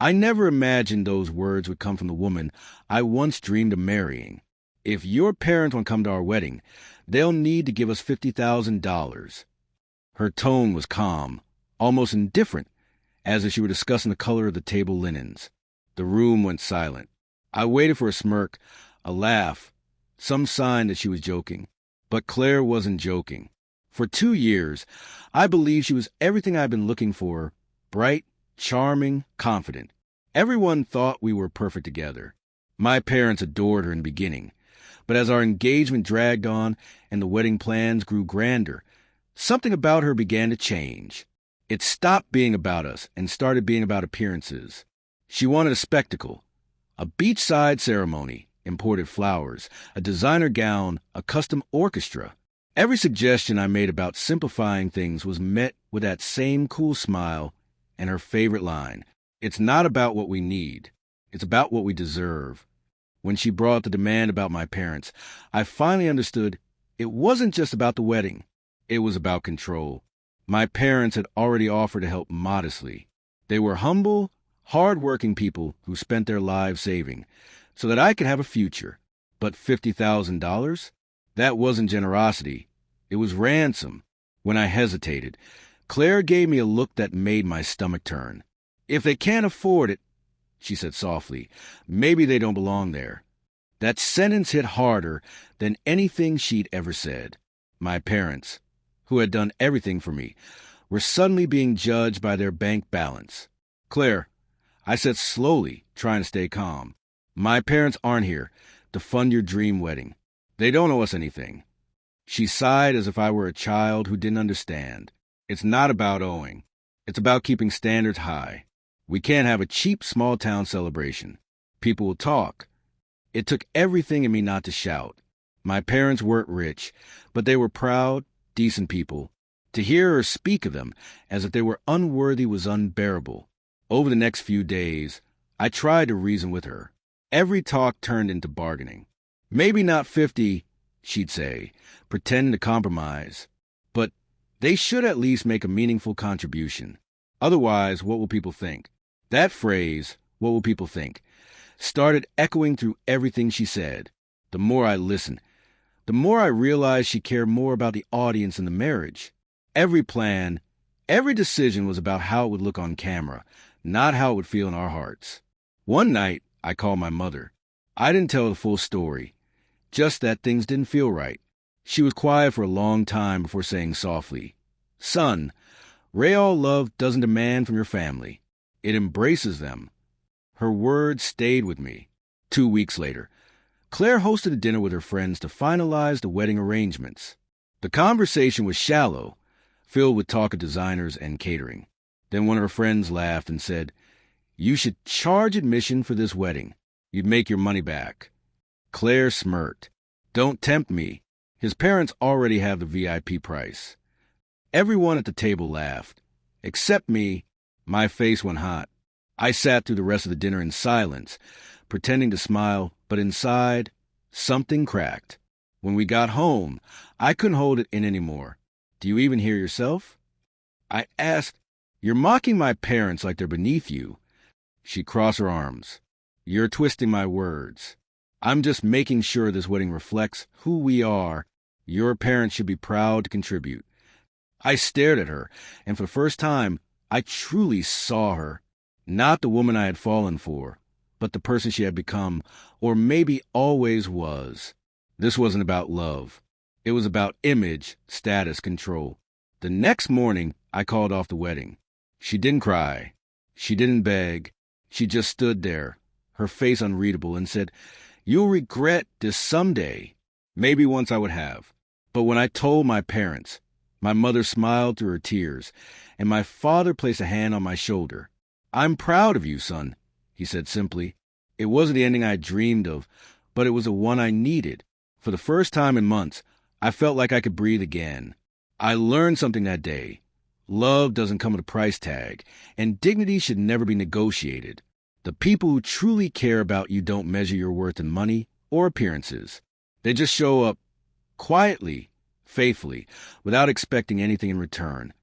I never imagined those words would come from the woman I once dreamed of marrying. If your parents want to come to our wedding, they'll need to give us $50,000. Her tone was calm, almost indifferent, as if she were discussing the color of the table linens. The room went silent. I waited for a smirk, a laugh, some sign that she was joking. But Claire wasn't joking. For 2 years, I believed she was everything I'd been looking for: bright, charming, confident. Everyone thought we were perfect together. My parents adored her in the beginning. But as our engagement dragged on and the wedding plans grew grander, something about her began to change. It stopped being about us and started being about appearances. She wanted a spectacle, a beachside ceremony, imported flowers, a designer gown, a custom orchestra. Every suggestion I made about simplifying things was met with that same cool smile and her favorite line: "It's not about what we need, it's about what we deserve." When she brought the demand about my parents, I finally understood it wasn't just about the wedding. It was about control. My parents had already offered to help modestly. They were humble, hard-working people who spent their lives saving so that I could have a future. But $50,000? That wasn't generosity. It was ransom. When I hesitated, Claire gave me a look that made my stomach turn. "If they can't afford it," she said softly, "maybe they don't belong there." That sentence hit harder than anything she'd ever said. My parents, who had done everything for me, were suddenly being judged by their bank balance. "Claire," I said slowly, trying to stay calm, "my parents aren't here to fund your dream wedding. They don't owe us anything." She sighed as if I were a child who didn't understand. "It's not about owing. It's about keeping standards high. We can't have a cheap small-town celebration. People will talk." It took everything in me not to shout. My parents weren't rich, but they were proud, decent people. To hear her speak of them as if they were unworthy was unbearable. Over the next few days, I tried to reason with her. Every talk turned into bargaining. "Maybe not 50, she'd say, pretending to compromise. "But they should at least make a meaningful contribution. Otherwise, what will people think?" That phrase, "what will people think?" started echoing through everything she said. The more I listened, the more I realized she cared more about the audience than the marriage. Every plan, every decision was about how it would look on camera, not how it would feel in our hearts. One night, I called my mother. I didn't tell her the full story, just that things didn't feel right. She was quiet for a long time before saying softly, "Son, real love doesn't demand from your family. It embraces them." Her words stayed with me. 2 weeks later, Claire hosted a dinner with her friends to finalize the wedding arrangements. The conversation was shallow, filled with talk of designers and catering. Then one of her friends laughed and said, "You should charge admission for this wedding. You'd make your money back." Claire smirked. "Don't tempt me. His parents already have the VIP price." Everyone at the table laughed. Except me. My face went hot. I sat through the rest of the dinner in silence, pretending to smile, but inside, something cracked. When we got home, I couldn't hold it in anymore. "Do you even hear yourself?" I asked. "You're mocking my parents like they're beneath you." She crossed her arms. "You're twisting my words. I'm just making sure this wedding reflects who we are. Your parents should be proud to contribute." I stared at her, and for the first time, I truly saw her. Not the woman I had fallen for, but the person she had become, or maybe always was. This wasn't about love. It was about image, status, control. The next morning, I called off the wedding. She didn't cry. She didn't beg. She just stood there, her face unreadable, and said, "You'll regret this someday." Maybe once I would have. But when I told my parents, my mother smiled through her tears, and my father placed a hand on my shoulder. "I'm proud of you, son," he said simply. It wasn't the ending I dreamed of, but it was the one I needed. For the first time in months, I felt like I could breathe again. I learned something that day. Love doesn't come with a price tag, and dignity should never be negotiated. The people who truly care about you don't measure your worth in money or appearances. They just show up quietly, faithfully, without expecting anything in return.